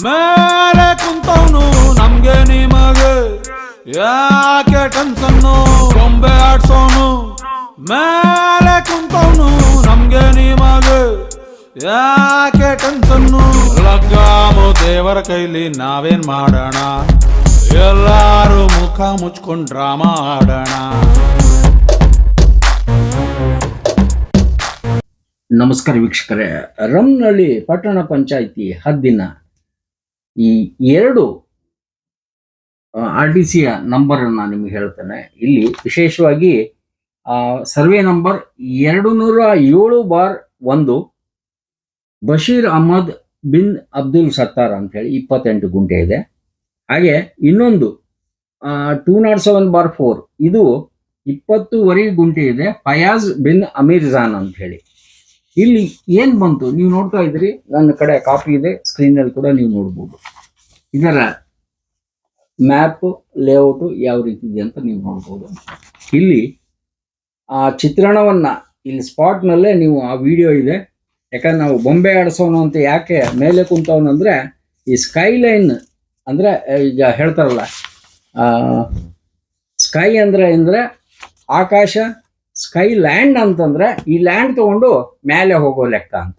ಮೇಲೆ ಕುಂತವನು ನಮ್ಗೆ ನಿಮಗೆ ಯಾಕೆ ಟೆನ್ಷನ್ನು ಗೊಂಬೆ ಆಡ್ಸೋನು ಮೇಲೆ ಕುಂತವನು ನಮ್ಗೆ ನಿಮಗೆ ಯಾಕೆ ಟೆನ್ಷನ್ನು ಲಗ್ಗಾಮು ದೇವರ ಕೈಲಿ ನಾವೇನ್ ಮಾಡೋಣ ಎಲ್ಲಾರು ಮುಖ ಮುಚ್ಕೊಂಡ್ ಡ್ರಾಮಾ ಆಡೋಣ. ನಮಸ್ಕಾರ ವೀಕ್ಷಕರೇ, ರಮ್ನಳ್ಳಿ ಪಟ್ಟಣ ಪಂಚಾಯಿತಿ ಹದ್ದಿನ ಈ 2 RDCಯ ನಂಬರ್ ಅನ್ನ ನಿಮ್ಗೆ ಹೇಳ್ತೇನೆ. ಇಲ್ಲಿ ವಿಶೇಷವಾಗಿ ಸರ್ವೆ ನಂಬರ್ 207/1 ಬಶೀರ್ ಅಹಮದ್ ಬಿನ್ ಅಬ್ದುಲ್ ಸತ್ತಾರ್ ಅಂತ ಹೇಳಿ 28 ಗುಂಟೆ ಇದೆ. ಹಾಗೆ ಇನ್ನೊಂದು 207/4 ಇದು 20 ಗುಂಟೆ ಇದೆ, ಫಯಾಜ್ ಬಿನ್ ಅಮೀರ್ ಜಾನ್ ಅಂತ ಹೇಳಿ. ಇಲ್ಲಿ ಏನ್ ಬಂತು ನೀವು ನೋಡ್ತಾ ಇದ್ರಿ, ನನ್ನ ಕಡೆ ಕಾಪಿ ಇದೆ, ಸ್ಕ್ರೀನ್ ಅಲ್ಲಿ ಕೂಡ ನೀವು ನೋಡ್ಬೋದು. ಇದರ ಮ್ಯಾಪ್ ಲೇಔಟ್ ಯಾವ ರೀತಿ ಇದೆ ಅಂತ ನೀವು ನೋಡ್ಬೋದು. ಇಲ್ಲಿ ಆ ಚಿತ್ರಣವನ್ನ ಇಲ್ಲಿ ಸ್ಪಾಟ್ ನಲ್ಲೇ ನೀವು ಆ ವಿಡಿಯೋ ಇದೆ. ಯಾಕಂದ್ರೆ ನಾವು ಬೊಂಬೆ ಆಡಿಸೋನು ಅಂತ ಯಾಕೆ ಮೇಲೆ ಕುಂತವನಂದ್ರೆ, ಈ ಸ್ಕೈ ಲೈನ್ ಅಂದ್ರೆ ಈಗ ಹೇಳ್ತಾರಲ್ಲ, ಸ್ಕೈ ಅಂದ್ರೆ ಆಕಾಶ, ಸ್ಕೈ ಲ್ಯಾಂಡ್ ಅಂತಂದ್ರೆ ಈ ಲ್ಯಾಂಡ್ ತಗೊಂಡು ಮೇಲೆ ಹೋಗೋ ಲೆಕ್ಕ ಅಂತ.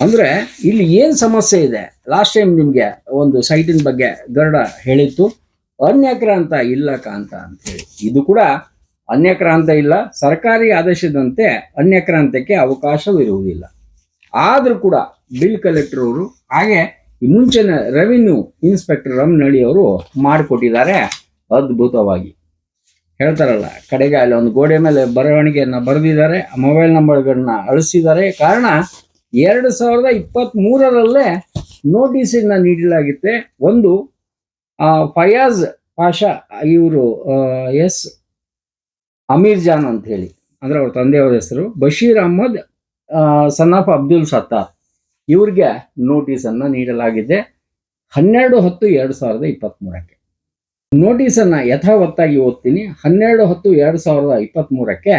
ಅಂದ್ರೆ ಇಲ್ಲಿ ಏನ್ ಸಮಸ್ಯೆ ಇದೆ, ಲಾಸ್ಟ್ ಟೈಮ್ ನಿಮ್ಗೆ ಒಂದು ಸೈಟಿನ ಬಗ್ಗೆ ಗರುಡ ಹೇಳಿತ್ತು, ಅನ್ಯಕ್ರಾಂತ ಇಲ್ಲಕಾಂತ ಅಂತ ಹೇಳಿ. ಇದು ಕೂಡ ಅನ್ಯಕ್ರಾಂತ ಇಲ್ಲ, ಸರ್ಕಾರಿ ಆದೇಶದಂತೆ ಅನ್ಯಕ್ರಾಂತಕ್ಕೆ ಅವಕಾಶವಿರುವುದಿಲ್ಲ. ಆದ್ರೂ ಕೂಡ ಬಿಲ್ ಕಲೆಕ್ಟರ್ ಅವರು ಹಾಗೆ ಮುಂಚಿನ ರೆವಿನ್ಯೂ ಇನ್ಸ್ಪೆಕ್ಟರ್ ರಮ್ನಳ್ಳಿ ಅವರು ಮಾಡಿಕೊಟ್ಟಿದ್ದಾರೆ ಅದ್ಭುತವಾಗಿ. ಹೇಳ್ತಾರಲ್ಲ, ಕಡೆಗೆ ಅಲ್ಲಿ ಒಂದು ಗೋಡೆ ಮೇಲೆ ಬರವಣಿಗೆಯನ್ನ ಬರೆದಿದ್ದಾರೆ, ಮೊಬೈಲ್ ನಂಬರ್ಗಳನ್ನ ಅಳಿಸಿದ್ದಾರೆ. ಕಾರಣ 2023ರಲ್ಲೇ ನೋಟಿಸನ್ನ ನೀಡಲಾಗುತ್ತೆ. ಒಂದು ಫಯಾಜ್ ಪಾಷಾ, ಇವರು ಎಸ್ ಅಮೀರ್ ಜಾನ್ ಅಂತ ಹೇಳಿ, ಅಂದ್ರೆ ಅವ್ರ ತಂದೆಯವರ ಹೆಸರು ಬಶೀರ್ ಅಹಮದ್ ಸನ್ ಆಫ್ ಅಬ್ದುಲ್ ಸತ್ತಾರ್, ಇವ್ರಿಗೆ ನೋಟಿಸನ್ನ ನೀಡಲಾಗಿದೆ 12/10/2023. ನೋಟಿಸನ್ನ ಯಥಾವತ್ತಾಗಿ ಓದ್ತೀನಿ. 12/10/2023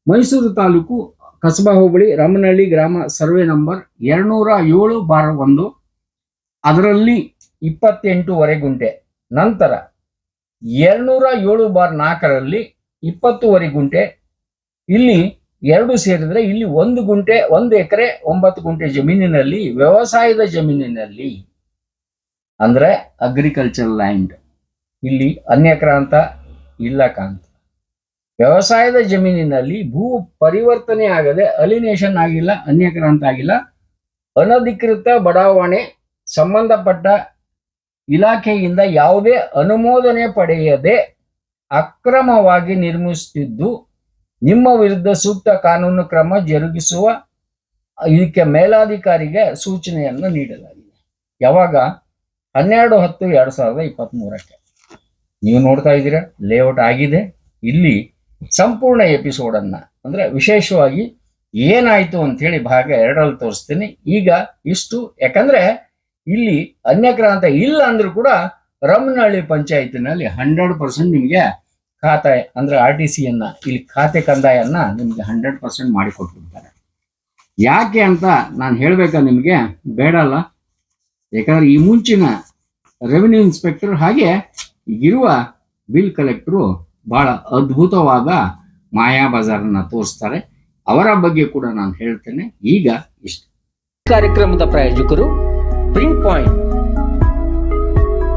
ಮೈಸೂರು ತಾಲೂಕು ಕಸಬಾ ಹೋಬಳಿ ರಮನಹಳ್ಳಿ ಗ್ರಾಮ ಸರ್ವೆ ನಂಬರ್ 207/1 ಅದರಲ್ಲಿ 28 ಗುಂಟೆ. ನಂತರ 207/4ರಲ್ಲಿ 20 ಗುಂಟೆ. ಇಲ್ಲಿ 2 ಸೇರಿದ್ರೆ ಇಲ್ಲಿ 1 ಗುಂಟೆ, 1 ಎಕರೆ 9 ಗುಂಟೆ ಜಮೀನಿನಲ್ಲಿ, ವ್ಯವಸಾಯದ ಜಮೀನಿನಲ್ಲಿ ಅಂದ್ರೆ ಅಗ್ರಿಕಲ್ಚರ್ ಲ್ಯಾಂಡ್. ಇಲ್ಲಿ ಅನ್ಯಕ್ರಾಂತ ಇಲ್ಲಕಾಂತ, ವ್ಯವಸಾಯದ ಜಮೀನಿನಲ್ಲಿ ಭೂ ಪರಿವರ್ತನೆ ಆಗದೆ, ಅಲಿನೇಷನ್ ಆಗಿಲ್ಲ, ಅನ್ಯಕ್ರಾಂತ ಆಗಿಲ್ಲ, ಅನಧಿಕೃತ ಬಡಾವಣೆ ಸಂಬಂಧಪಟ್ಟ ಇಲಾಖೆಯಿಂದ ಯಾವುದೇ ಅನುಮೋದನೆ ಪಡೆಯದೆ ಅಕ್ರಮವಾಗಿ ನಿರ್ಮಿಸುತ್ತಿದ್ದು ನಿಮ್ಮ ವಿರುದ್ಧ ಸೂಕ್ತ ಕಾನೂನು ಕ್ರಮ ಜರುಗಿಸುವ ಇದಕ್ಕೆ ಮೇಲಾಧಿಕಾರಿಗೆ ಸೂಚನೆಯನ್ನು ನೀಡಲಾಗಿದೆ. ಯಾವಾಗ? 12/10/2023. ನೀವು ನೋಡ್ತಾ ಇದ್ದೀರಾ, ಲೇಔಟ್ ಆಗಿದೆ. ಇಲ್ಲಿ ಸಂಪೂರ್ಣ ಎಪಿಸೋಡ್ ಅನ್ನ ಅಂದ್ರೆ ವಿಶೇಷವಾಗಿ ಏನಾಯ್ತು ಅಂತ ಹೇಳಿ ಭಾಗ 2ರಲ್ಲಿ ತೋರಿಸ್ತೀನಿ. ಈಗ ಇಷ್ಟು, ಯಾಕಂದ್ರೆ ಇಲ್ಲಿ ಅನ್ಯಕ್ರಾಂತ ಇಲ್ಲ ಅಂದ್ರೂ ಕೂಡ ರಮನಹಳ್ಳಿ ಪಂಚಾಯತಿನಲ್ಲಿ 100% ನಿಮ್ಗೆ ಖಾತೆ ಅಂದ್ರೆ RTCಯನ್ನ, ಇಲ್ಲಿ ಖಾತೆ ಕಂದಾಯನ್ನ ನಿಮ್ಗೆ 100% ಮಾಡಿಕೊಟ್ಬಿಡ್ತಾರೆ. ಯಾಕೆ ಅಂತ ನಾನು ಹೇಳ್ಬೇಕಾ ನಿಮ್ಗೆ? ಬೇಡಲ್ಲ. ಯಾಕಂದ್ರೆ ಈ ಮುಂಚಿನ ರೆವಿನ್ಯೂ ಇನ್ಸ್ಪೆಕ್ಟರ್ ಹಾಗೆ ಈಗಿರುವ ಬಿಲ್ ಕಲೆಕ್ಟರು ಬಹಳ ಅದ್ಭುತವಾದ ಮಾಯಾ ಬಜಾರನ್ನ ತೋರಿಸ್ತಾರೆ. ಅವರ ಬಗ್ಗೆ ಕೂಡ ನಾನು ಹೇಳ್ತೇನೆ. ಈಗ ಇಷ್ಟು. ಕಾರ್ಯಕ್ರಮದ ಪ್ರಾಯೋಜಕರು ಪ್ರಿಂಟ್ ಪಾಯಿಂಟ್,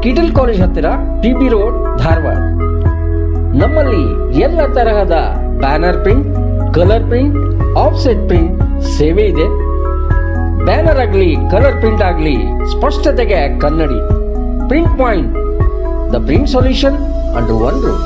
ಕಿಟಲ್ ಕಾಲೇಜ್ ಹತ್ತಿರ, PB ರೋಡ್, ಧಾರವಾಡ. ನಮ್ಮಲ್ಲಿ ಎಲ್ಲ ತರಹದ banner print, colour print, offset print ಸೇವೆ ಇದೆ. ಬ್ಯಾನರ್ ಆಗಲಿ, ಕಲರ್ ಪ್ರಿಂಟ್ ಆಗಲಿ, ಸ್ಪಷ್ಟತೆಗೆ ಕನ್ನಡಿ. Print point, the print solution under one roof.